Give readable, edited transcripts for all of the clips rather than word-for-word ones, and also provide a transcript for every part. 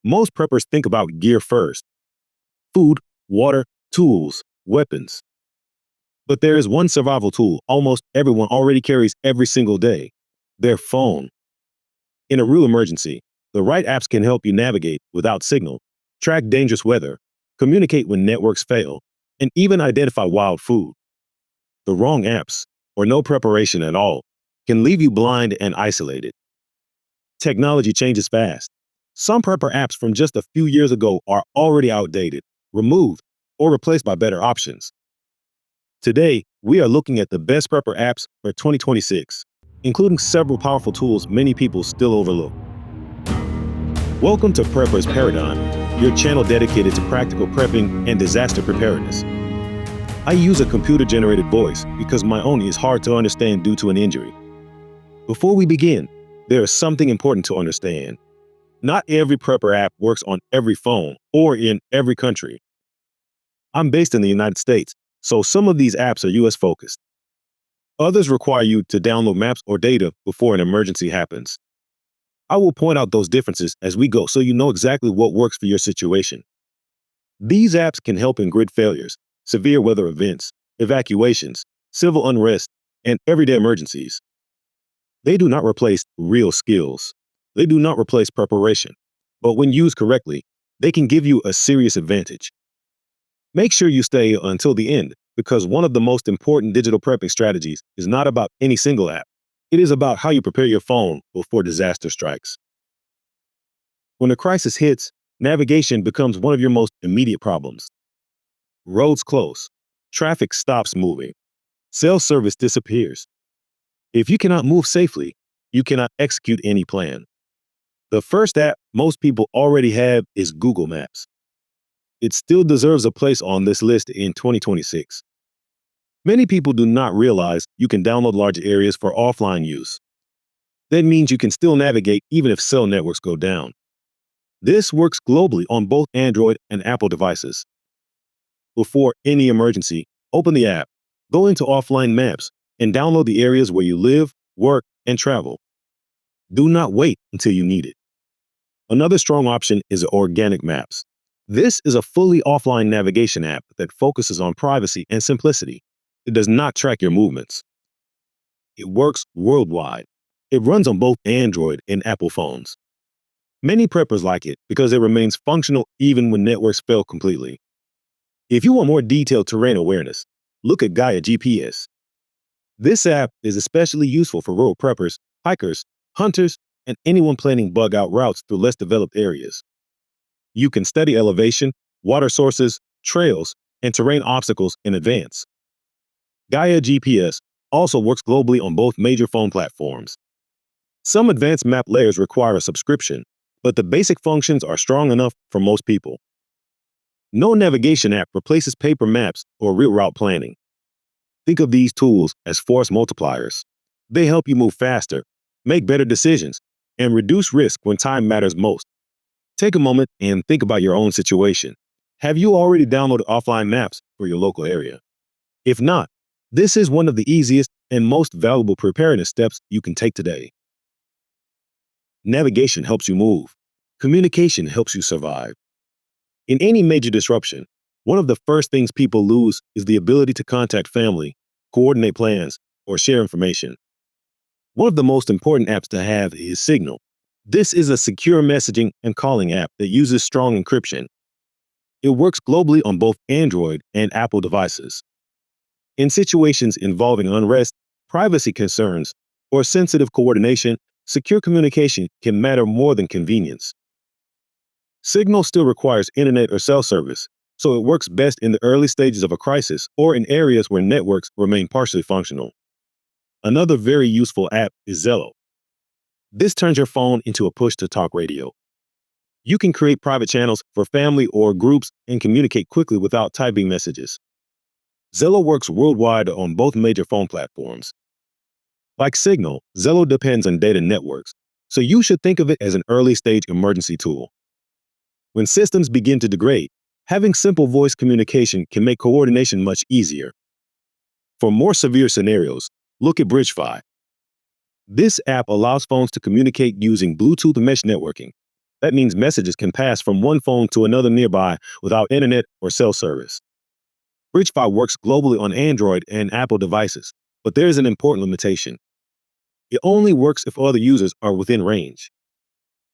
Most preppers think about gear first: food, water, tools, weapons. But there is one survival tool almost everyone already carries every single day: their phone. In a real emergency, the right apps can help you navigate without signal, track dangerous weather, communicate when networks fail, and even identify wild food. The wrong apps, or no preparation at all, can leave you blind and isolated. Technology changes fast. Some prepper apps from just a few years ago are already outdated, removed, or replaced by better options. Today, we are looking at the best prepper apps for 2026, including several powerful tools many people still overlook. Welcome to Prepper's Paradigm, your channel dedicated to practical prepping and disaster preparedness. I use a computer-generated voice because my own is hard to understand due to an injury. Before we begin, there is something important to understand. Not every prepper app works on every phone or in every country. I'm based in the United States, so some of these apps are US focused. Others require you to download maps or data before an emergency happens. I will point out those differences as we go so you know exactly what works for your situation. These apps can help in grid failures, severe weather events, evacuations, civil unrest, and everyday emergencies. They do not replace real skills. They do not replace preparation. But when used correctly, they can give you a serious advantage. Make sure you stay until the end, because one of the most important digital prepping strategies is not about any single app. It is about how you prepare your phone before disaster strikes. When a crisis hits, navigation becomes one of your most immediate problems. Roads close. Traffic stops moving. Cell service disappears. If you cannot move safely, you cannot execute any plan. The first app most people already have is Google Maps. It still deserves a place on this list in 2026. Many people do not realize you can download large areas for offline use. That means you can still navigate even if cell networks go down. This works globally on both Android and Apple devices. Before any emergency, open the app, go into offline maps, and download the areas where you live, work, and travel. Do not wait until you need it. Another strong option is Organic Maps. This is a fully offline navigation app that focuses on privacy and simplicity. It does not track your movements. It works worldwide. It runs on both Android and Apple phones. Many preppers like it because it remains functional even when networks fail completely. If you want more detailed terrain awareness, look at Gaia GPS. This app is especially useful for rural preppers, hikers, hunters, and anyone planning bug-out routes through less developed areas. You can study elevation, water sources, trails, and terrain obstacles in advance. Gaia GPS also works globally on both major phone platforms. Some advanced map layers require a subscription, but the basic functions are strong enough for most people. No navigation app replaces paper maps or real route planning. Think of these tools as force multipliers. They help you move faster, make better decisions, and reduce risk when time matters most. Take a moment and think about your own situation. Have you already downloaded offline maps for your local area? If not, this is one of the easiest and most valuable preparedness steps you can take today. Navigation helps you move. Communication helps you survive. In any major disruption, one of the first things people lose is the ability to contact family, coordinate plans, or share information. One of the most important apps to have is Signal. This is a secure messaging and calling app that uses strong encryption. It works globally on both Android and Apple devices. In situations involving unrest, privacy concerns, or sensitive coordination, secure communication can matter more than convenience. Signal still requires internet or cell service, so it works best in the early stages of a crisis or in areas where networks remain partially functional. Another very useful app is Zello. This turns your phone into a push-to-talk radio. You can create private channels for family or groups and communicate quickly without typing messages. Zello works worldwide on both major phone platforms. Like Signal, Zello depends on data networks, so you should think of it as an early-stage emergency tool. When systems begin to degrade, having simple voice communication can make coordination much easier. For more severe scenarios, look at BridgeFi. This app allows phones to communicate using Bluetooth mesh networking. That means messages can pass from one phone to another nearby without internet or cell service. BridgeFi works globally on Android and Apple devices, but there is an important limitation. It only works if other users are within range.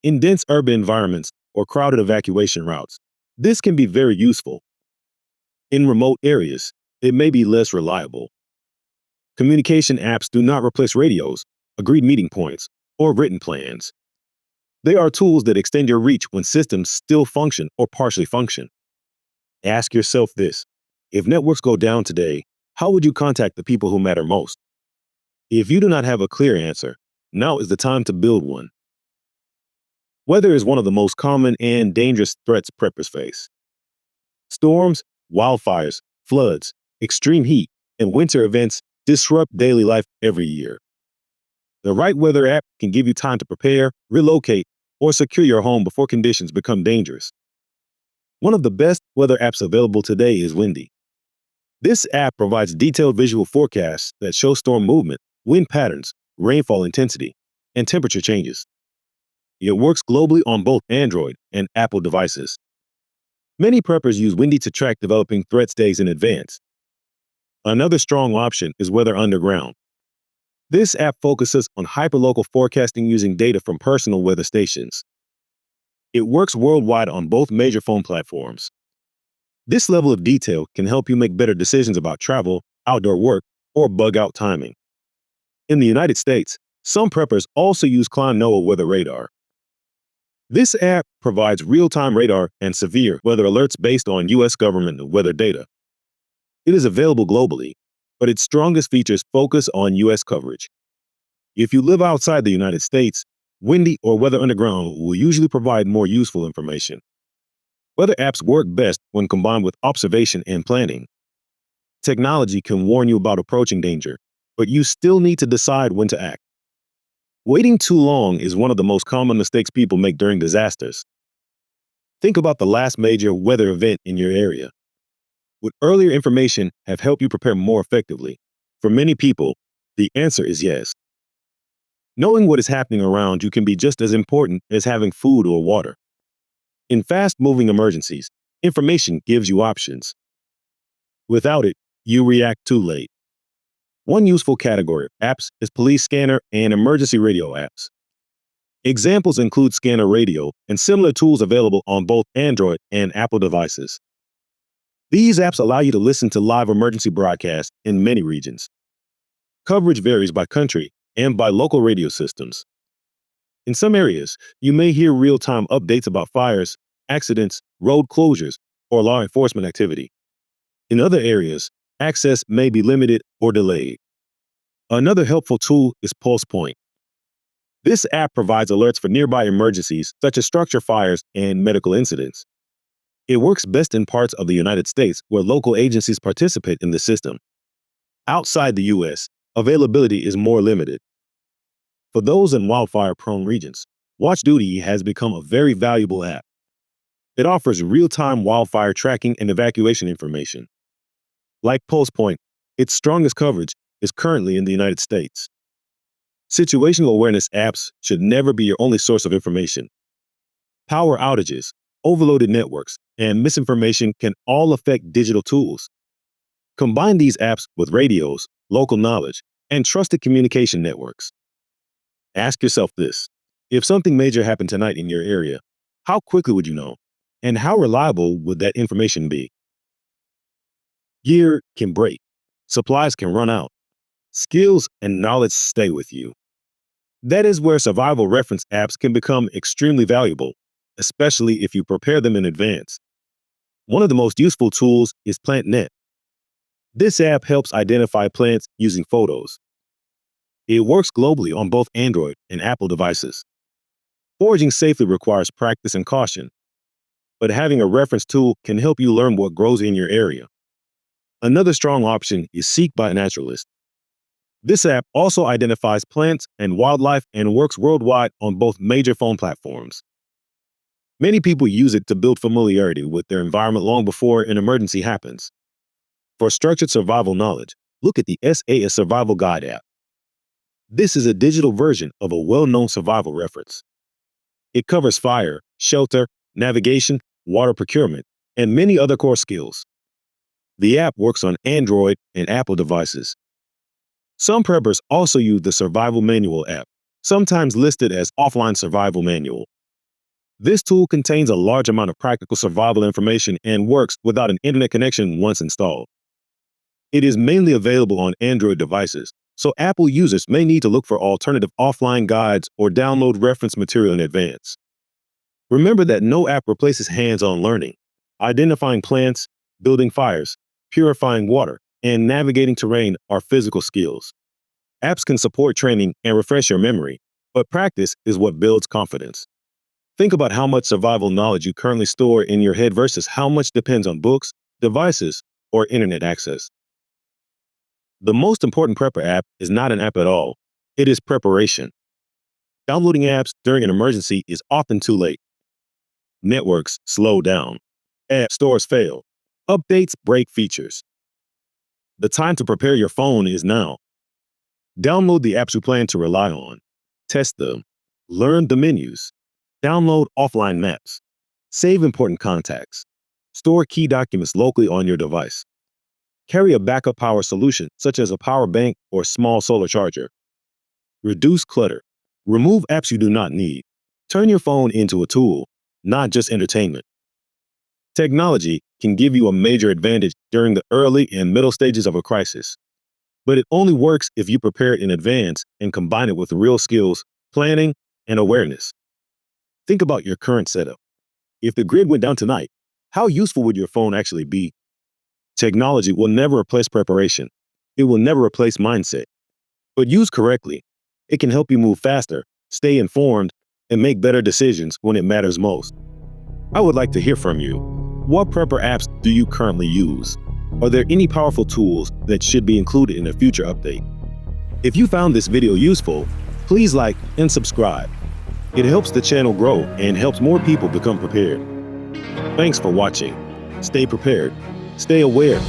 In dense urban environments or crowded evacuation routes, this can be very useful. In remote areas, it may be less reliable. Communication apps do not replace radios, agreed meeting points, or written plans. They are tools that extend your reach when systems still function or partially function. Ask yourself this: if networks go down today, how would you contact the people who matter most? If you do not have a clear answer, now is the time to build one. Weather is one of the most common and dangerous threats preppers face. Storms, wildfires, floods, extreme heat, and winter events disrupt daily life every year. The right weather app can give you time to prepare, relocate, or secure your home before conditions become dangerous. One of the best weather apps available today is Windy. This app provides detailed visual forecasts that show storm movement, wind patterns, rainfall intensity, and temperature changes. It works globally on both Android and Apple devices. Many preppers use Windy to track developing threats days in advance. Another strong option is Weather Underground. This app focuses on hyperlocal forecasting using data from personal weather stations. It works worldwide on both major phone platforms. This level of detail can help you make better decisions about travel, outdoor work, or bug-out timing. In the United States, some preppers also use NOAA Weather Radar. This app provides real-time radar and severe weather alerts based on U.S. government weather data. It is available globally, but its strongest features focus on U.S. coverage. If you live outside the United States, Windy or Weather Underground will usually provide more useful information. Weather apps work best when combined with observation and planning. Technology can warn you about approaching danger, but you still need to decide when to act. Waiting too long is one of the most common mistakes people make during disasters. Think about the last major weather event in your area. Would earlier information have helped you prepare more effectively? For many people, the answer is yes. Knowing what is happening around you can be just as important as having food or water. In fast-moving emergencies, information gives you options. Without it, you react too late. One useful category of apps is police scanner and emergency radio apps. Examples include Scanner Radio and similar tools available on both Android and Apple devices. These apps allow you to listen to live emergency broadcasts in many regions. Coverage varies by country and by local radio systems. In some areas, you may hear real-time updates about fires, accidents, road closures, or law enforcement activity. In other areas, access may be limited or delayed. Another helpful tool is Pulse Point. This app provides alerts for nearby emergencies such as structure fires and medical incidents. It works best in parts of the United States where local agencies participate in the system. Outside the U.S., availability is more limited. For those in wildfire-prone regions, WatchDuty has become a very valuable app. It offers real-time wildfire tracking and evacuation information. Like Pulse Point, its strongest coverage is currently in the United States. Situational awareness apps should never be your only source of information. Power outages, overloaded networks, and misinformation can all affect digital tools. Combine these apps with radios, local knowledge, and trusted communication networks. Ask yourself this: if something major happened tonight in your area, how quickly would you know? And how reliable would that information be? Gear can break. Supplies can run out. Skills and knowledge stay with you. That is where survival reference apps can become extremely valuable, especially if you prepare them in advance. One of the most useful tools is PlantNet. This app helps identify plants using photos. It works globally on both Android and Apple devices. Foraging safely requires practice and caution, but having a reference tool can help you learn what grows in your area. Another strong option is Seek by Naturalist. This app also identifies plants and wildlife and works worldwide on both major phone platforms. Many people use it to build familiarity with their environment long before an emergency happens. For structured survival knowledge, look at the SAS Survival Guide app. This is a digital version of a well-known survival reference. It covers fire, shelter, navigation, water procurement, and many other core skills. The app works on Android and Apple devices. Some preppers also use the Survival Manual app, sometimes listed as Offline Survival Manual. This tool contains a large amount of practical survival information and works without an internet connection once installed. It is mainly available on Android devices, so Apple users may need to look for alternative offline guides or download reference material in advance. Remember that no app replaces hands-on learning. Identifying plants, building fires, purifying water, and navigating terrain are physical skills. Apps can support training and refresh your memory, but practice is what builds confidence. Think about how much survival knowledge you currently store in your head versus how much depends on books, devices, or internet access. The most important prepper app is not an app at all. It is preparation. Downloading apps during an emergency is often too late. Networks slow down. App stores fail. Updates break features. The time to prepare your phone is now. Download the apps you plan to rely on. Test them. Learn the menus. Download offline maps. Save important contacts. Store key documents locally on your device. Carry a backup power solution, such as a power bank or small solar charger. Reduce clutter. Remove apps you do not need. Turn your phone into a tool, not just entertainment. Technology can give you a major advantage during the early and middle stages of a crisis. But it only works if you prepare it in advance and combine it with real skills, planning, and awareness. Think about your current setup. If the grid went down tonight, how useful would your phone actually be? Technology will never replace preparation. It will never replace mindset. But used correctly, it can help you move faster, stay informed, and make better decisions when it matters most. I would like to hear from you. What prepper apps do you currently use? Are there any powerful tools that should be included in a future update? If you found this video useful, please like and subscribe. It helps the channel grow and helps more people become prepared. Thanks for watching. Stay prepared, stay aware,